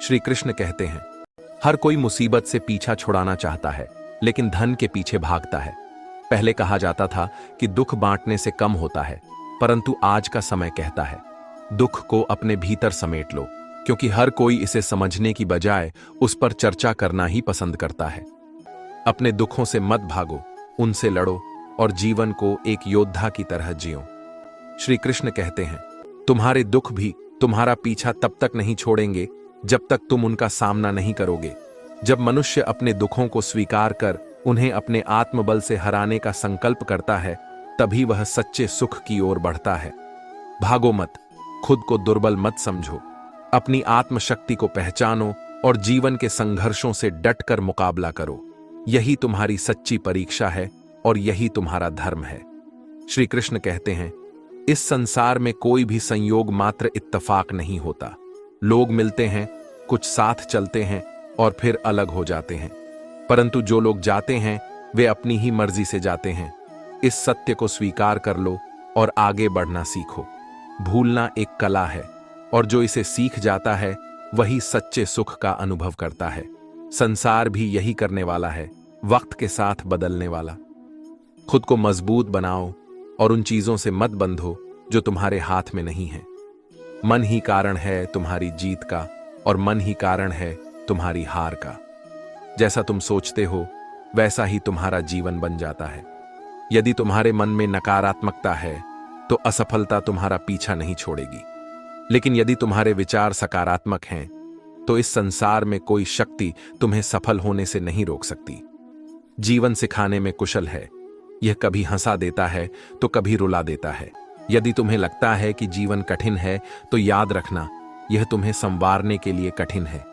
श्री कृष्ण कहते हैं, हर कोई मुसीबत से पीछा छुड़ाना चाहता है, लेकिन धन के पीछे भागता है। पहले कहा जाता था कि दुख बांटने से कम होता है, परंतु आज का समय कहता है, दुख को अपने भीतर समेट लो, क्योंकि हर कोई इसे समझने की बजाय उस पर चर्चा करना ही पसंद करता है। अपने दुखों से मत भागो, उनसे लड़ो और जीवन को एक योद्धा की तरह जियो। श्री कृष्ण कहते हैं, तुम्हारे दुख भी तुम्हारा पीछा तब तक नहीं छोड़ेंगे जब तक तुम उनका सामना नहीं करोगे। जब मनुष्य अपने दुखों को स्वीकार कर उन्हें अपने आत्मबल से हराने का संकल्प करता है, तभी वह सच्चे सुख की ओर बढ़ता है। भागो मत, खुद को दुर्बल मत समझो, अपनी आत्मशक्ति को पहचानो और जीवन के संघर्षों से डटकर मुकाबला करो। यही तुम्हारी सच्ची परीक्षा है और यही तुम्हारा धर्म है। श्री कृष्ण कहते हैं, इस संसार में कोई भी संयोग मात्र इत्तेफाक नहीं होता। लोग मिलते हैं, कुछ साथ चलते हैं और फिर अलग हो जाते हैं, परंतु जो लोग जाते हैं वे अपनी ही मर्जी से जाते हैं। इस सत्य को स्वीकार कर लो और आगे बढ़ना सीखो। भूलना एक कला है और जो इसे सीख जाता है वही सच्चे सुख का अनुभव करता है। संसार भी यही करने वाला है, वक्त के साथ बदलने वाला। खुद को मजबूत बनाओ और उन चीजों से मत बंधो जो तुम्हारे हाथ में नहीं है। मन ही कारण है तुम्हारी जीत का और मन ही कारण है तुम्हारी हार का। जैसा तुम सोचते हो वैसा ही तुम्हारा जीवन बन जाता है। यदि तुम्हारे मन में नकारात्मकता है तो असफलता तुम्हारा पीछा नहीं छोड़ेगी, लेकिन यदि तुम्हारे विचार सकारात्मक हैं तो इस संसार में कोई शक्ति तुम्हें सफल होने से नहीं रोक सकती। जीवन सिखाने में कुशल है, यह कभी हंसा देता है तो कभी रुला देता है। यदि तुम्हें लगता है कि जीवन कठिन है तो याद रखना, यह तुम्हें संवारने के लिए कठिन है।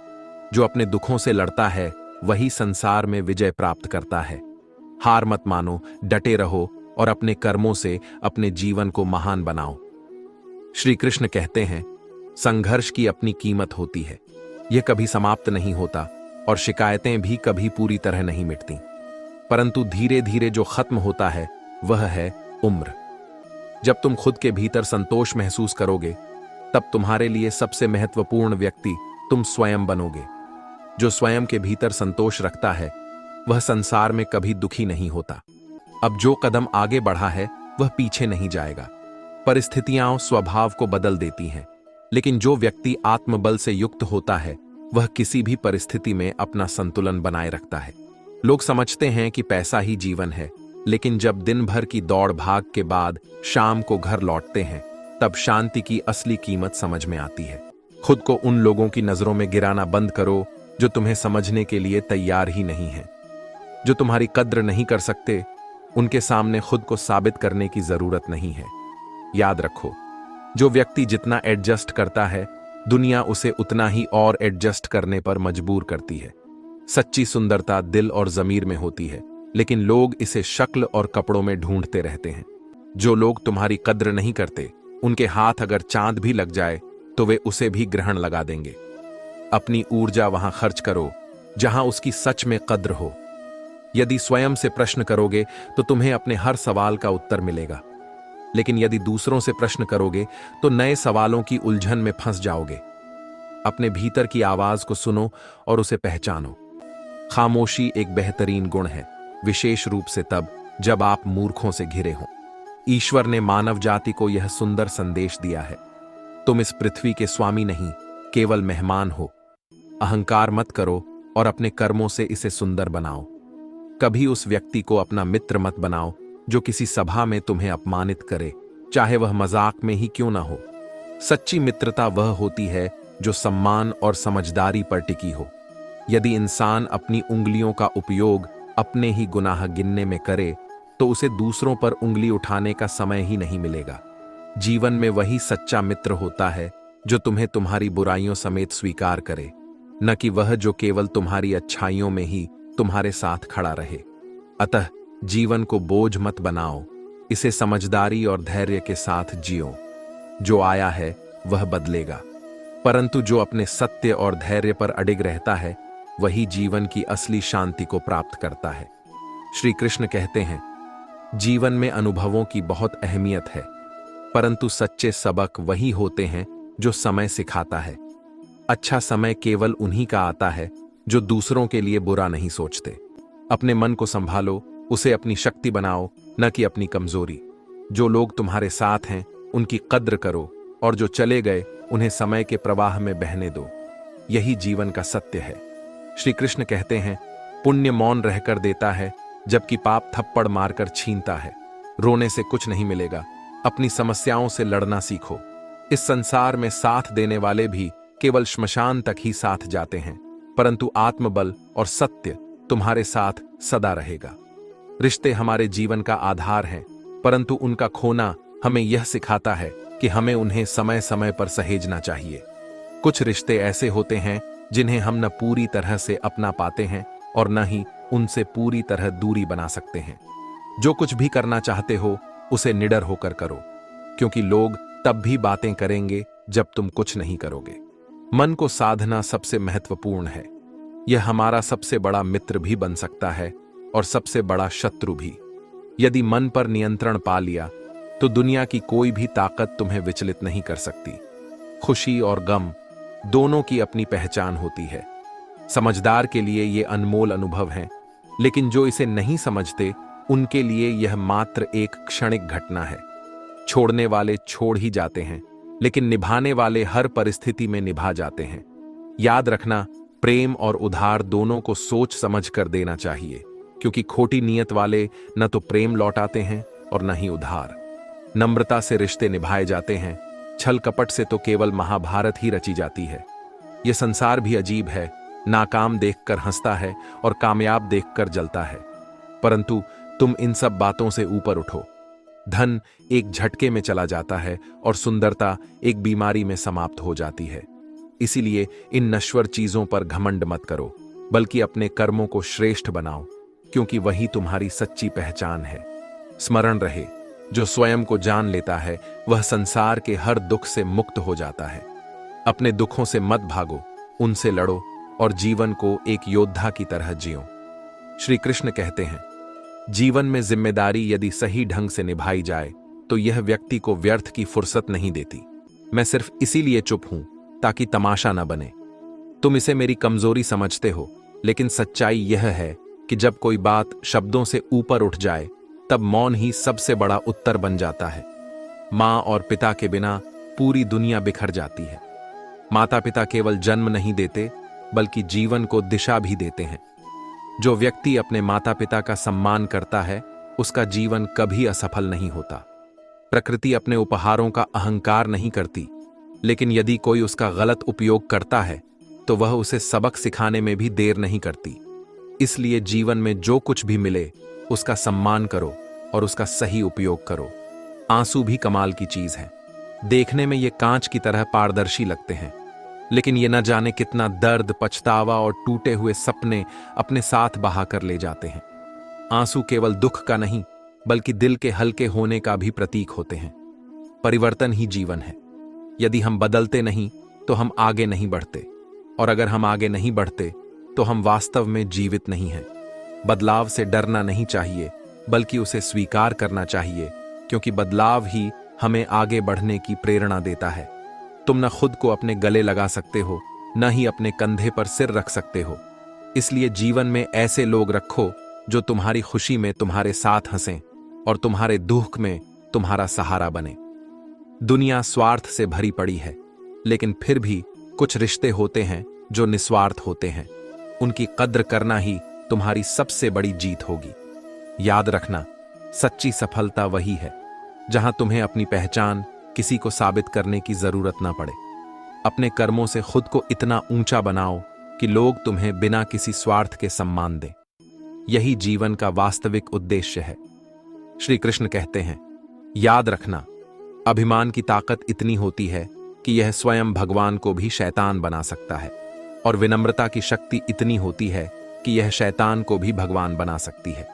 जो अपने दुखों से लड़ता है वही संसार में विजय प्राप्त करता है। हार मत मानो, डटे रहो और अपने कर्मों से अपने जीवन को महान बनाओ। श्री कृष्ण कहते हैं, संघर्ष की अपनी कीमत होती है, यह कभी समाप्त नहीं होता और शिकायतें भी कभी पूरी तरह नहीं मिटती, परंतु धीरे धीरे जो खत्म होता है वह है उम्र। जब तुम खुद के भीतर संतोष महसूस करोगे तब तुम्हारे लिए सबसे महत्वपूर्ण व्यक्ति तुम स्वयं बनोगे। जो स्वयं के भीतर संतोष रखता है वह संसार में कभी दुखी नहीं होता। अब जो कदम आगे बढ़ा है वह पीछे नहीं जाएगा। परिस्थितियां स्वभाव को बदल देती हैं, लेकिन जो व्यक्ति आत्मबल से युक्त होता है वह किसी भी परिस्थिति में अपना संतुलन बनाए रखता है। लोग समझते हैं कि पैसा ही जीवन है, लेकिन जब दिन भर की दौड़ भाग के बाद शाम को घर लौटते हैं तब शांति की असली कीमत समझ में आती है। खुद को उन लोगों की नजरों में गिराना बंद करो जो तुम्हें समझने के लिए तैयार ही नहीं है। जो तुम्हारी कद्र नहीं कर सकते उनके सामने खुद को साबित करने की जरूरत नहीं है। याद रखो, जो व्यक्ति जितना एडजस्ट करता है दुनिया उसे उतना ही और एडजस्ट करने पर मजबूर करती है। सच्ची सुंदरता दिल और जमीर में होती है, लेकिन लोग इसे शक्ल और कपड़ों में ढूंढते रहते हैं। जो लोग तुम्हारी कद्र नहीं करते उनके हाथ अगर चांद भी लग जाए तो वे उसे भी ग्रहण लगा देंगे। अपनी ऊर्जा वहां खर्च करो जहां उसकी सच में कद्र हो। यदि स्वयं से प्रश्न करोगे तो तुम्हें अपने हर सवाल का उत्तर मिलेगा, लेकिन यदि दूसरों से प्रश्न करोगे तो नए सवालों की उलझन में फंस जाओगे। अपने भीतर की आवाज को सुनो और उसे पहचानो। खामोशी एक बेहतरीन गुण है, विशेष रूप से तब जब आप मूर्खों से घिरे हों। ईश्वर ने मानव जाति को यह सुंदर संदेश दिया है, तुम इस पृथ्वी के स्वामी नहीं, केवल मेहमान हो। अहंकार मत करो और अपने कर्मों से इसे सुंदर बनाओ। कभी उस व्यक्ति को अपना मित्र मत बनाओ जो किसी सभा में तुम्हें अपमानित करे, चाहे वह मजाक में ही क्यों ना हो। सच्ची मित्रता वह होती है जो सम्मान और समझदारी पर टिकी हो। यदि इंसान अपनी उंगलियों का उपयोग अपने ही गुनाह गिनने में करे तो उसे दूसरों पर उंगली उठाने का समय ही नहीं मिलेगा। जीवन में वही सच्चा मित्र होता है जो तुम्हें तुम्हारी बुराइयों समेत स्वीकार करे, न कि वह जो केवल तुम्हारी अच्छाइयों में ही तुम्हारे साथ खड़ा रहे। अतः जीवन को बोझ मत बनाओ, इसे समझदारी और धैर्य के साथ जियो। जो आया है वह बदलेगा, परंतु जो अपने सत्य और धैर्य पर अडिग रहता है वही जीवन की असली शांति को प्राप्त करता है। श्री कृष्ण कहते हैं, जीवन में अनुभवों की बहुत अहमियत है, परंतु सच्चे सबक वही होते हैं जो समय सिखाता है। अच्छा समय केवल उन्हीं का आता है जो दूसरों के लिए बुरा नहीं सोचते। अपने मन को संभालो, उसे अपनी शक्ति बनाओ, न कि अपनी कमजोरी। जो लोग तुम्हारे साथ हैं उनकी कद्र करो, और जो चले गए उन्हें समय के प्रवाह में बहने दो। यही जीवन का सत्य है। श्री कृष्ण कहते हैं, पुण्य मौन रहकर देता है, जबकि पाप थप्पड़ मारकर छीनता है। रोने से कुछ नहीं मिलेगा, अपनी समस्याओं से लड़ना सीखो। इस संसार में साथ देने वाले भी केवल श्मशान तक ही साथ जाते हैं, परंतु आत्मबल और सत्य तुम्हारे साथ सदा रहेगा। रिश्ते हमारे जीवन का आधार हैं, परंतु उनका खोना हमें यह सिखाता है कि हमें उन्हें समय समय पर सहेजना चाहिए। कुछ रिश्ते ऐसे होते हैं जिन्हें हम न पूरी तरह से अपना पाते हैं और न ही उनसे पूरी तरह दूरी बना सकते हैं। जो कुछ भी करना चाहते हो उसे निडर होकर करो, क्योंकि लोग तब भी बातें करेंगे जब तुम कुछ नहीं करोगे। मन को साधना सबसे महत्वपूर्ण है। यह हमारा सबसे बड़ा मित्र भी बन सकता है और सबसे बड़ा शत्रु भी। यदि मन पर नियंत्रण पा लिया तो दुनिया की कोई भी ताकत तुम्हें विचलित नहीं कर सकती। खुशी और गम दोनों की अपनी पहचान होती है। समझदार के लिए ये अनमोल अनुभव हैं, लेकिन जो इसे नहीं समझते उनके लिए यह मात्र एक क्षणिक घटना है। छोड़ने वाले छोड़ ही जाते हैं, लेकिन निभाने वाले हर परिस्थिति में निभा जाते हैं। याद रखना, प्रेम और उधार दोनों को सोच समझ कर देना चाहिए, क्योंकि खोटी नीयत वाले न तो प्रेम लौटाते हैं और न ही उधार। नम्रता से रिश्ते निभाए जाते हैं, छल कपट से तो केवल महाभारत ही रची जाती है। यह संसार भी अजीब है, नाकाम देखकर हंसता है और कामयाब देखकर जलता है। परंतु तुम इन सब बातों से ऊपर उठो। धन एक झटके में चला जाता है और सुंदरता एक बीमारी में समाप्त हो जाती है। इसीलिए इन नश्वर चीजों पर घमंड मत करो, बल्कि अपने कर्मों को श्रेष्ठ बनाओ, क्योंकि वही तुम्हारी सच्ची पहचान है। स्मरण रहे, जो स्वयं को जान लेता है वह संसार के हर दुख से मुक्त हो जाता है। अपने दुखों से मत भागो, उनसे लड़ो और जीवन को एक योद्धा की तरह जियो। श्री कृष्ण कहते हैं, जीवन में जिम्मेदारी यदि सही ढंग से निभाई जाए तो यह व्यक्ति को व्यर्थ की फुर्सत नहीं देती। मैं सिर्फ इसीलिए चुप हूं ताकि तमाशा न बने। तुम इसे मेरी कमजोरी समझते हो, लेकिन सच्चाई यह है कि जब कोई बात शब्दों से ऊपर उठ जाए तब मौन ही सबसे बड़ा उत्तर बन जाता है। मां और पिता के बिना पूरी दुनिया बिखर जाती है। माता पिता केवल जन्म नहीं देते, बल्कि जीवन को दिशा भी देते हैं। जो व्यक्ति अपने माता पिता का सम्मान करता है उसका जीवन कभी असफल नहीं होता। प्रकृति अपने उपहारों का अहंकार नहीं करती, लेकिन यदि कोई उसका गलत उपयोग करता है तो वह उसे सबक सिखाने में भी देर नहीं करती। इसलिए जीवन में जो कुछ भी मिले उसका सम्मान करो और उसका सही उपयोग करो। आंसू भी कमाल की चीज है। देखने में ये कांच की तरह पारदर्शी लगते हैं, लेकिन ये न जाने कितना दर्द, पछतावा और टूटे हुए सपने अपने साथ बहा कर ले जाते हैं। आंसू केवल दुख का नहीं, बल्कि दिल के हल्के होने का भी प्रतीक होते हैं। परिवर्तन ही जीवन है। यदि हम बदलते नहीं तो हम आगे नहीं बढ़ते, और अगर हम आगे नहीं बढ़ते तो हम वास्तव में जीवित नहीं हैं। बदलाव से डरना नहीं चाहिए, बल्कि उसे स्वीकार करना चाहिए, क्योंकि बदलाव ही हमें आगे बढ़ने की प्रेरणा देता है। तुम न खुद को अपने गले लगा सकते हो, न ही अपने कंधे पर सिर रख सकते हो। इसलिए जीवन में ऐसे लोग रखो जो तुम्हारी खुशी में तुम्हारे साथ हंसें और तुम्हारे दुख में तुम्हारा सहारा बने। दुनिया स्वार्थ से भरी पड़ी है, लेकिन फिर भी कुछ रिश्ते होते हैं जो निस्वार्थ होते हैं। उनकी कद्र करना ही तुम्हारी सबसे बड़ी जीत होगी। याद रखना, सच्ची सफलता वही है जहां तुम्हें अपनी पहचान किसी को साबित करने की जरूरत ना पड़े। अपने कर्मों से खुद को इतना ऊंचा बनाओ कि लोग तुम्हें बिना किसी स्वार्थ के सम्मान दें। यही जीवन का वास्तविक उद्देश्य है। श्री कृष्ण कहते हैं, याद रखना, अभिमान की ताकत इतनी होती है कि यह स्वयं भगवान को भी शैतान बना सकता है, और विनम्रता की शक्ति इतनी होती है कि यह शैतान को भी भगवान बना सकती है।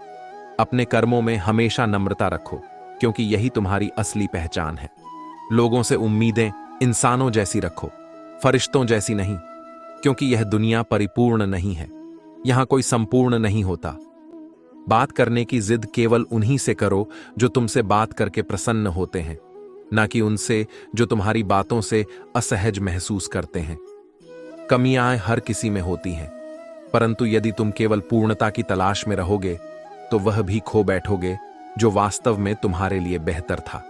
अपने कर्मों में हमेशा नम्रता रखो, क्योंकि यही तुम्हारी असली पहचान है। लोगों से उम्मीदें इंसानों जैसी रखो, फरिश्तों जैसी नहीं, क्योंकि यह दुनिया परिपूर्ण नहीं है। यहां कोई संपूर्ण नहीं होता। बात करने की जिद केवल उन्हीं से करो जो तुमसे बात करके प्रसन्न होते हैं, ना कि उनसे जो तुम्हारी बातों से असहज महसूस करते हैं। कमियां हर किसी में होती हैं, परंतु यदि तुम केवल पूर्णता की तलाश में रहोगे तो वह भी खो बैठोगे जो वास्तव में तुम्हारे लिए बेहतर था।